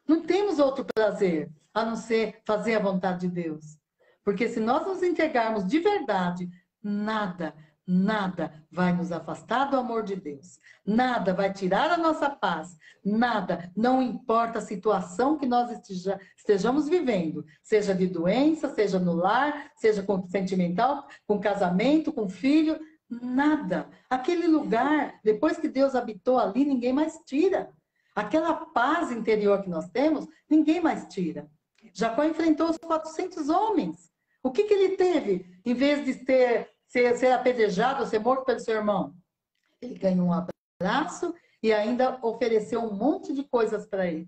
Não temos outro prazer a não ser fazer a vontade de Deus. Porque se nós nos entregarmos de verdade, nada vai nos afastar do amor de Deus. Nada vai tirar a nossa paz. Nada, não importa a situação que nós estejamos vivendo, seja de doença, seja no lar, seja com sentimental, com casamento, com filho, nada. Aquele lugar, depois que Deus habitou ali, ninguém mais tira. Aquela paz interior que nós temos, ninguém mais tira. Jacó enfrentou os 400 homens. O que ele teve? Em vez de ser apedrejado, ser morto pelo seu irmão, ele ganhou um abraço e ainda ofereceu um monte de coisas para ele.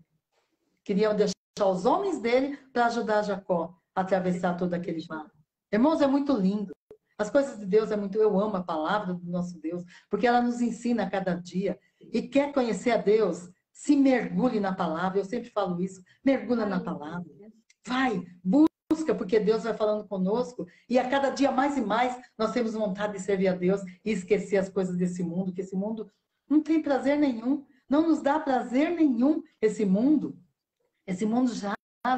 Queriam deixar os homens dele para ajudar Jacó a atravessar todo aquele vale. Irmãos, é muito lindo. As coisas de Deus é muito... Eu amo a palavra do nosso Deus, porque ela nos ensina a cada dia. E quer conhecer a Deus, se mergulhe na palavra. Eu sempre falo isso. Mergulha na palavra. Vai, busca, porque Deus vai falando conosco. E a cada dia mais e mais, nós temos vontade de servir a Deus e esquecer as coisas desse mundo, que esse mundo não tem prazer nenhum. Não nos dá prazer nenhum esse mundo. Esse mundo jaz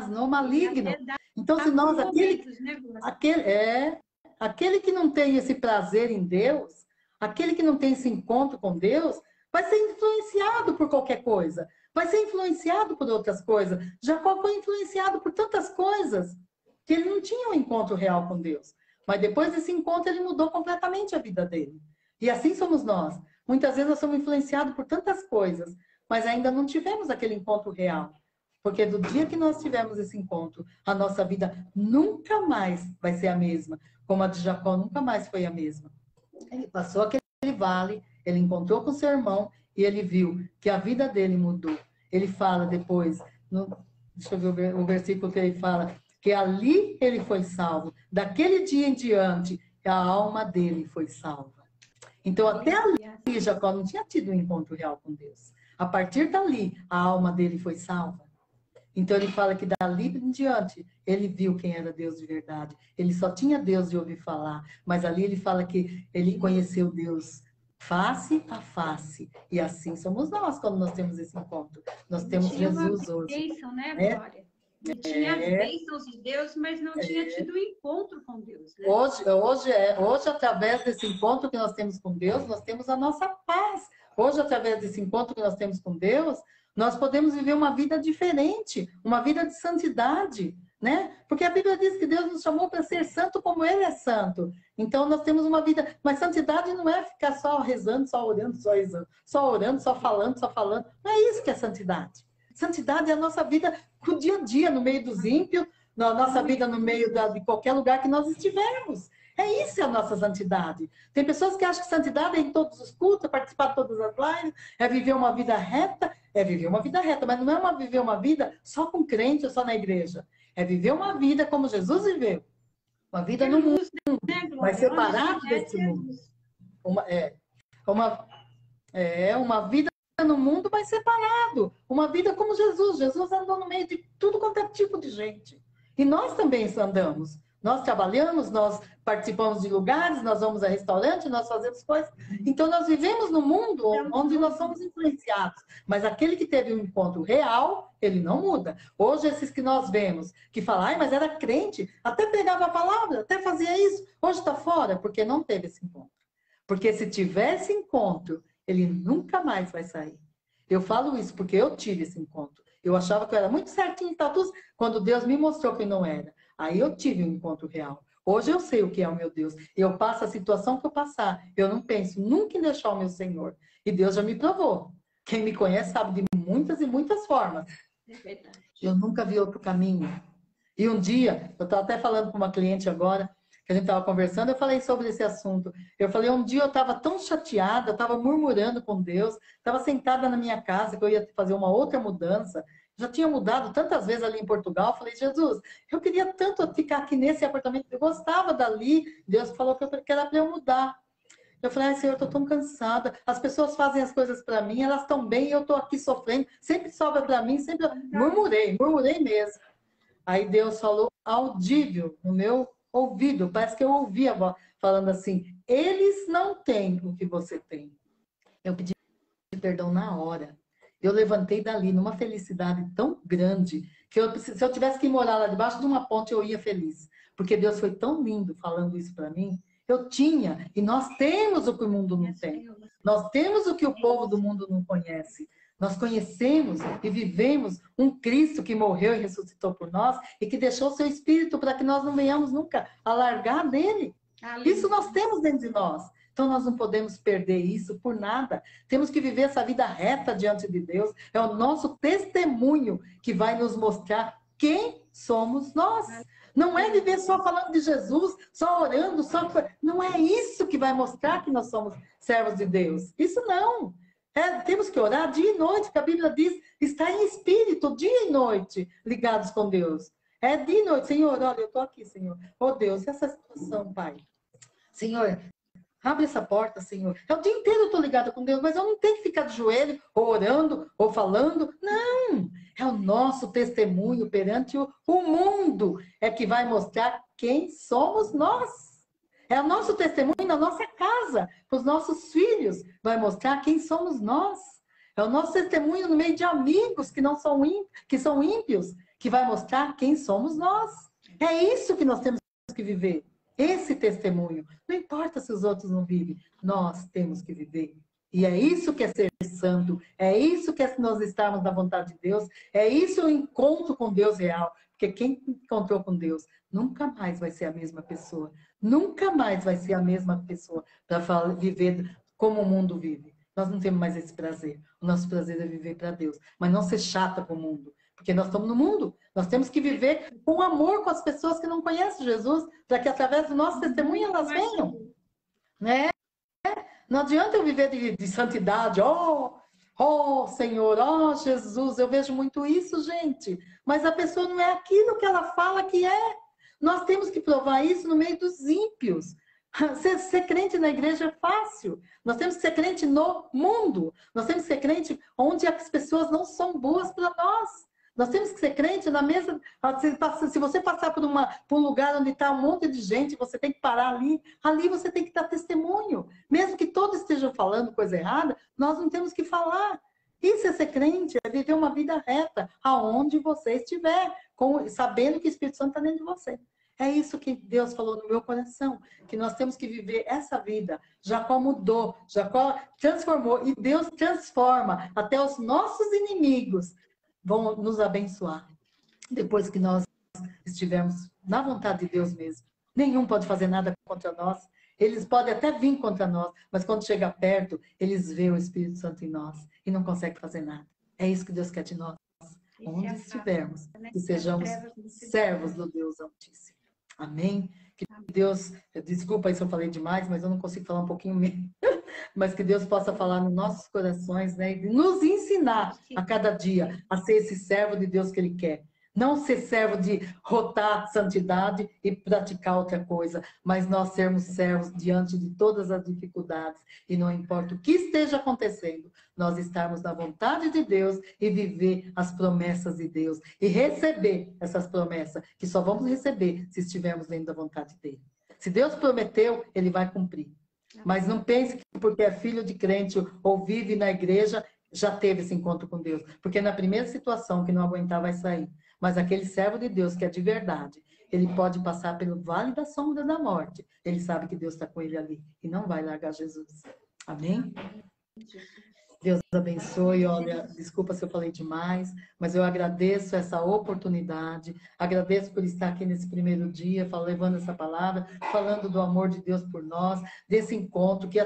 no maligno. Então, se nós... Aquele que não tem esse prazer em Deus, aquele que não tem esse encontro com Deus, vai ser influenciado por qualquer coisa. Vai ser influenciado por outras coisas. Jacó foi influenciado por tantas coisas que ele não tinha um encontro real com Deus. Mas depois desse encontro, ele mudou completamente a vida dele. E assim somos nós. Muitas vezes nós somos influenciados por tantas coisas, mas ainda não tivemos aquele encontro real. Porque do dia que nós tivemos esse encontro, a nossa vida nunca mais vai ser a mesma. Como a de Jacó nunca mais foi a mesma. Ele passou aquele vale, ele encontrou com seu irmão e ele viu que a vida dele mudou. Ele fala depois, deixa eu ver o versículo que ele fala, que ali ele foi salvo. Daquele dia em diante, a alma dele foi salva. Então, até ali, Jacó não tinha tido um encontro real com Deus. A partir dali, a alma dele foi salva. Então, ele fala que dali em diante, ele viu quem era Deus de verdade. Ele só tinha Deus de ouvir falar. Mas ali ele fala que ele conheceu Deus face a face. E assim somos nós quando nós temos esse encontro. Nós temos Jesus hoje. Bênção, né, Glória? Tinha as bênçãos de Deus, mas não tinha tido um encontro com Deus. Né? Hoje, através desse encontro que nós temos com Deus, nós temos a nossa paz. Hoje, através desse encontro que nós temos com Deus, nós podemos viver uma vida diferente, uma vida de santidade, né? Porque a Bíblia diz que Deus nos chamou para ser santo como Ele é santo. Então, nós temos uma vida... Mas santidade não é ficar só rezando, só orando, só rezando, só orando, só falando, só falando. Não é isso que é santidade. Santidade é a nossa vida com o dia a dia, no meio dos ímpios, na nossa vida no meio de qualquer lugar que nós estivermos. É isso a nossa santidade. Tem pessoas que acham que santidade é em todos os cultos, é participar de todas as lives, é viver uma vida reta. É viver uma vida reta, mas não é viver uma vida só com crente ou só na igreja. É viver uma vida como Jesus viveu. Uma vida no mundo, mas separado desse mundo. Uma vida no mundo, mas separado. Uma vida como Jesus. Jesus andou no meio de tudo quanto é tipo de gente. E nós também andamos. Nós trabalhamos, nós participamos de lugares, nós vamos a restaurante, nós fazemos coisas. Então, nós vivemos no mundo onde nós somos influenciados. Mas aquele que teve um encontro real, ele não muda. Hoje, esses que nós vemos, que falam, ai, mas era crente, até pregava a palavra, até fazia isso. Hoje está fora, porque não teve esse encontro. Porque se tivesse encontro, ele nunca mais vai sair. Eu falo isso porque eu tive esse encontro. Eu achava que eu era muito certinho em status, quando Deus me mostrou que não era. Aí eu tive um encontro real. Hoje eu sei o que é o meu Deus. Eu passo a situação que eu passar. Eu não penso nunca em deixar o meu Senhor. E Deus já me provou. Quem me conhece sabe de muitas e muitas formas. É verdade. Eu nunca vi outro caminho. E um dia, eu estava até falando com uma cliente agora, que a gente estava conversando, eu falei sobre esse assunto. Eu falei, um dia eu estava tão chateada, eu estava murmurando com Deus, estava sentada na minha casa, que eu ia fazer uma outra mudança. Já tinha mudado tantas vezes ali em Portugal. Falei, Jesus, eu queria tanto ficar aqui nesse apartamento, eu gostava dali. Deus falou que era para eu mudar. Eu falei, ai, Senhor, eu estou tão cansada. As pessoas fazem as coisas para mim, elas estão bem e eu estou aqui sofrendo. Sempre sobra para mim, sempre. Murmurei mesmo. Aí Deus falou audível no meu ouvido. Parece que eu ouvi a voz falando assim, eles não têm o que você tem. Eu pedi perdão na hora. Eu levantei dali numa felicidade tão grande que se eu tivesse que morar lá debaixo de uma ponte, eu ia feliz. Porque Deus foi tão lindo falando isso para mim. Eu tinha, e nós temos o que o mundo não tem. Nós temos o que o povo do mundo não conhece. Nós conhecemos e vivemos um Cristo que morreu e ressuscitou por nós e que deixou o seu Espírito para que nós não venhamos nunca a largar dele. Isso nós temos dentro de nós. Então, nós não podemos perder isso por nada. Temos que viver essa vida reta diante de Deus. É o nosso testemunho que vai nos mostrar quem somos nós. Não é viver só falando de Jesus, só orando, só... Não é isso que vai mostrar que nós somos servos de Deus. Isso não. Temos que orar dia e noite, que a Bíblia diz, está em espírito, dia e noite, ligados com Deus. É dia e noite. Senhor, olha, eu estou aqui, Senhor. Oh, Deus, essa situação, Pai. Senhor, abre essa porta, Senhor. É o dia inteiro eu estou ligada com Deus, mas eu não tenho que ficar de joelho, ou orando, ou falando. Não! É o nosso testemunho perante o mundo. É que vai mostrar quem somos nós. É o nosso testemunho na nossa casa, para os nossos filhos. Vai mostrar quem somos nós. É o nosso testemunho no meio de amigos que não são que são ímpios, que vai mostrar quem somos nós. É isso que nós temos que viver. Esse testemunho. Não importa se os outros não vivem, nós temos que viver. E é isso que é ser santo, é isso que é nós estarmos na vontade de Deus, é isso o encontro com Deus real. Porque quem encontrou com Deus nunca mais vai ser a mesma pessoa. Nunca mais vai ser a mesma pessoa para viver como o mundo vive. Nós não temos mais esse prazer. O nosso prazer é viver para Deus, mas não ser chata com o mundo. Porque nós estamos no mundo. Nós temos que viver com amor com as pessoas que não conhecem Jesus, para que através do nosso testemunho elas venham. Né? Não adianta eu viver de santidade. Oh, Senhor, oh, Jesus. Eu vejo muito isso, gente. Mas a pessoa não é aquilo que ela fala que é. Nós temos que provar isso no meio dos ímpios. Ser crente na igreja é fácil. Nós temos que ser crente no mundo. Nós temos que ser crente onde as pessoas não são boas para nós. Nós temos que ser crente na mesa. Se você passar por um lugar onde está um monte de gente, você tem que parar ali. Ali você tem que dar testemunho. Mesmo que todos estejam falando coisa errada, nós não temos que falar. Isso é ser crente, é viver uma vida reta, aonde você estiver, sabendo que o Espírito Santo está dentro de você. É isso que Deus falou no meu coração, que nós temos que viver essa vida. Jacó mudou, Jacó transformou, e Deus transforma até os nossos inimigos. Vão nos abençoar. Depois que nós estivermos na vontade de Deus mesmo. Nenhum pode fazer nada contra nós. Eles podem até vir contra nós, mas quando chega perto, eles veem o Espírito Santo em nós e não conseguem fazer nada. É isso que Deus quer de nós. Onde estivermos, que sejamos servos do Deus Altíssimo. Amém? Que Deus, desculpa aí se eu falei demais, mas eu não consigo falar um pouquinho mesmo. Mas que Deus possa falar nos nossos corações, né? E nos ensinar a cada dia a ser esse servo de Deus que Ele quer. Não ser servo de rotar santidade e praticar outra coisa, mas nós sermos servos diante de todas as dificuldades. E não importa o que esteja acontecendo, nós estarmos na vontade de Deus e viver as promessas de Deus. E receber essas promessas, que só vamos receber se estivermos dentro da vontade dele. Se Deus prometeu, ele vai cumprir. Mas não pense que porque é filho de crente ou vive na igreja, já teve esse encontro com Deus. Porque na primeira situação que não aguentar, vai sair. Mas aquele servo de Deus que é de verdade, ele pode passar pelo vale da sombra da morte. Ele sabe que Deus está com ele ali e não vai largar Jesus. Amém? Deus abençoe. Olha, desculpa se eu falei demais, mas eu agradeço essa oportunidade, agradeço por estar aqui nesse primeiro dia, levando essa palavra, falando do amor de Deus por nós, desse encontro, que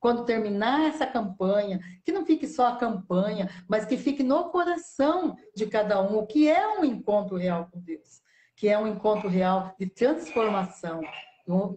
quando terminar essa campanha, que não fique só a campanha, mas que fique no coração de cada um, o que é um encontro real com Deus, que é um encontro real de transformação,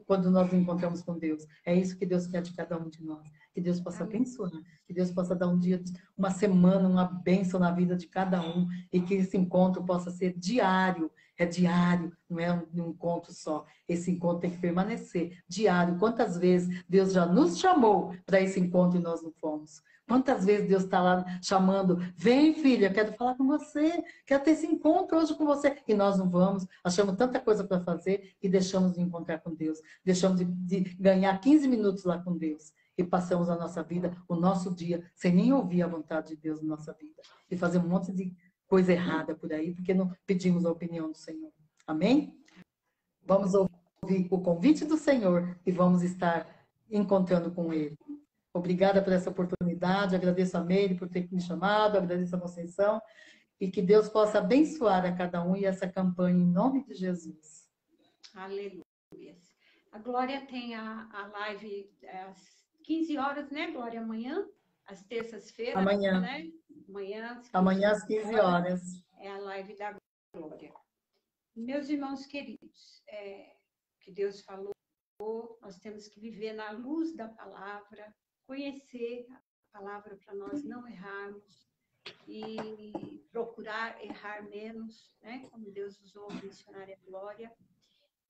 quando nós nos encontramos com Deus. É isso que Deus quer de cada um de nós. Que Deus possa abençoar, que Deus possa dar um dia, uma semana, uma bênção na vida de cada um, e que esse encontro possa ser diário. É diário, não é um encontro só. Esse encontro tem que permanecer diário. Quantas vezes Deus já nos chamou para esse encontro e nós não fomos? Quantas vezes Deus está lá chamando, vem filha, quero falar com você, quero ter esse encontro hoje com você. E nós não vamos, achamos tanta coisa para fazer e deixamos de encontrar com Deus. Deixamos de ganhar 15 minutos lá com Deus. E passamos a nossa vida, o nosso dia, sem nem ouvir a vontade de Deus na nossa vida. E fazer um monte de coisa errada por aí, porque não pedimos a opinião do Senhor. Amém? Vamos ouvir o convite do Senhor e vamos estar encontrando com Ele. Obrigada por essa oportunidade, agradeço a Meire por ter me chamado, agradeço a Conceição, e que Deus possa abençoar a cada um e essa campanha em nome de Jesus. Aleluia. A Glória tem a live às 15 horas, né, Glória? Amanhã, às terças-feiras. Amanhã. Né? Amanhã às 15 horas. É a live da Glória. Meus irmãos queridos, que Deus falou, nós temos que viver na luz da palavra, conhecer a palavra para nós não errarmos e procurar errar menos, né? Como Deus usou a missionária Glória.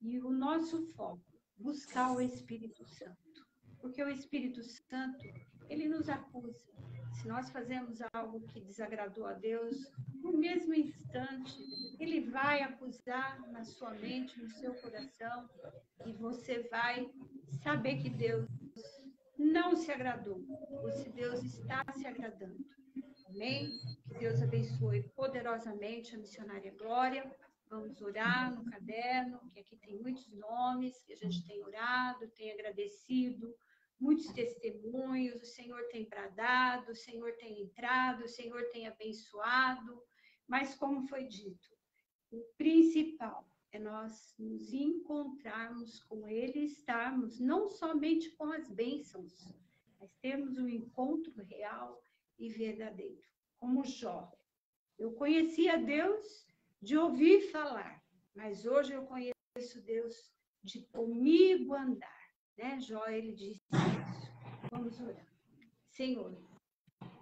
E o nosso foco, buscar o Espírito Santo. Porque o Espírito Santo, ele nos acusa. Se nós fazemos algo que desagradou a Deus, no mesmo instante, ele vai acusar na sua mente, no seu coração, e você vai saber que Deus não se agradou, ou se Deus está se agradando. Amém? Que Deus abençoe poderosamente a missionária Glória. Vamos orar no caderno, que aqui tem muitos nomes, que a gente tem orado, tem agradecido, muitos testemunhos, o Senhor tem bradado, o Senhor tem entrado, o Senhor tem abençoado, mas como foi dito, o principal é nós nos encontrarmos com Ele, estarmos não somente com as bênçãos, mas termos um encontro real e verdadeiro, como Jó. Eu conhecia Deus de ouvir falar, mas hoje eu conheço Deus de comigo andar, né? Jó, ele disse isso. Vamos orar. Senhor,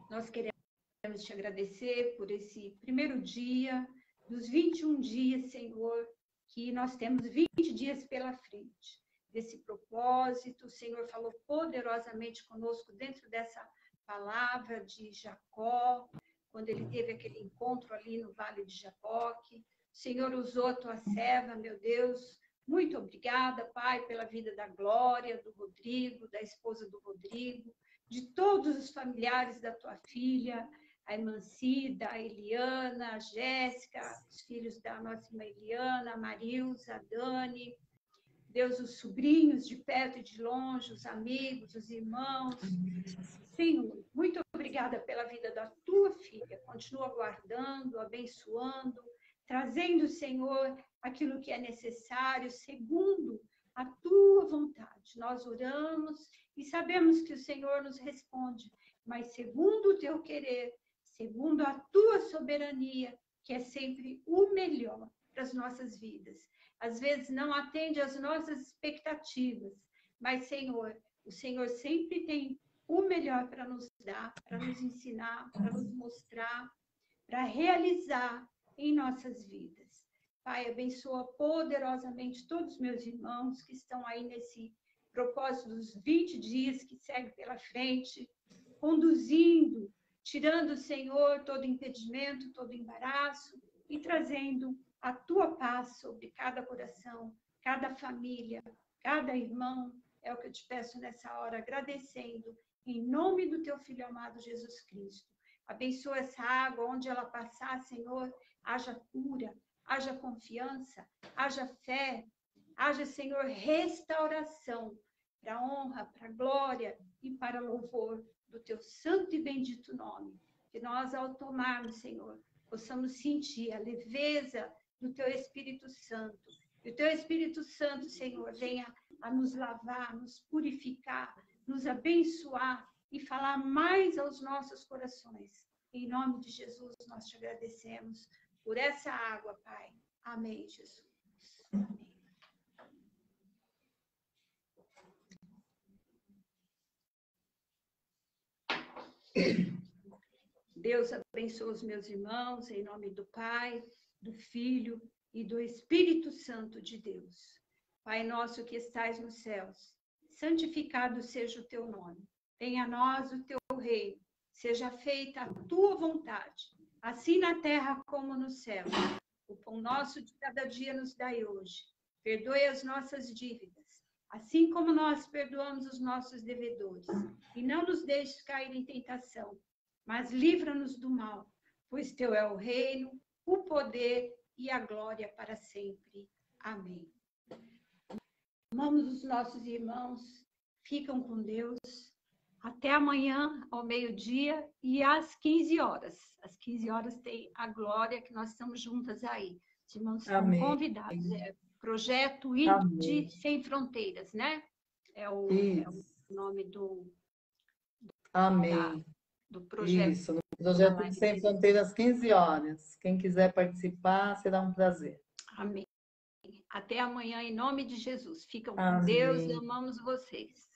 nós queremos te agradecer por esse primeiro dia, dos 21 dias, Senhor, que nós temos 20 dias pela frente. Desse propósito, o Senhor falou poderosamente conosco dentro dessa palavra de Jacó, quando ele teve aquele encontro ali no Vale de Jaboque. O Senhor usou a tua serva, meu Deus. Muito obrigada, Pai, pela vida da Glória, do Rodrigo, da esposa do Rodrigo, de todos os familiares da tua filha, a Emancida, a Eliana, a Jéssica, os filhos da nossa irmã Eliana, a Marilza, a Dani, Deus, os sobrinhos de perto e de longe, os amigos, os irmãos. Senhor, muito obrigada pela vida da tua filha. Continua guardando, abençoando, trazendo, Senhor, aquilo que é necessário, segundo a tua vontade. Nós oramos e sabemos que o Senhor nos responde, mas segundo o teu querer, segundo a tua soberania, que é sempre o melhor para as nossas vidas. Às vezes não atende às nossas expectativas, mas, Senhor, o Senhor sempre tem o melhor para nos dar, para nos ensinar, para nos mostrar, para realizar em nossas vidas. Pai, abençoa poderosamente todos os meus irmãos que estão aí nesse propósito dos 20 dias que segue pela frente, conduzindo, tirando, Senhor, todo impedimento, todo embaraço e trazendo a tua paz sobre cada coração, cada família, cada irmão. É o que eu te peço nessa hora, agradecendo, em nome do teu Filho amado Jesus Cristo. Abençoa essa água, onde ela passar, Senhor, haja cura, haja confiança, haja fé, haja, Senhor, restauração, para a honra, para a glória e para o louvor do teu santo e bendito nome. Que nós, ao tomarmos, Senhor, possamos sentir a leveza do teu Espírito Santo. Que o teu Espírito Santo, Senhor, venha a nos lavar, nos purificar, nos abençoar e falar mais aos nossos corações. Em nome de Jesus, nós te agradecemos por essa água, Pai. Amém, Jesus. Amém. Deus abençoe os meus irmãos, em nome do Pai, do Filho e do Espírito Santo de Deus. Pai nosso que estais nos céus, santificado seja o teu nome. Venha a nós o teu reino. Seja feita a tua vontade, assim na terra como no céu. O pão nosso de cada dia nos dai hoje. Perdoe as nossas dívidas, assim como nós perdoamos os nossos devedores. E não nos deixes cair em tentação, mas livra-nos do mal, pois teu é o reino, o poder e a glória para sempre. Amém. Amamos os nossos irmãos, ficam com Deus. Até amanhã, ao meio-dia e às 15 horas. Às 15 horas tem a glória, que nós estamos juntas aí. Os irmãos estão convidados. É Projeto ID Sem Fronteiras, né? É o nome do projeto. Isso, no Projeto Sem Fronteiras, 15 horas. Quem quiser participar, será um prazer. Amém. Até amanhã, em nome de Jesus. Ficam com Deus, amamos vocês.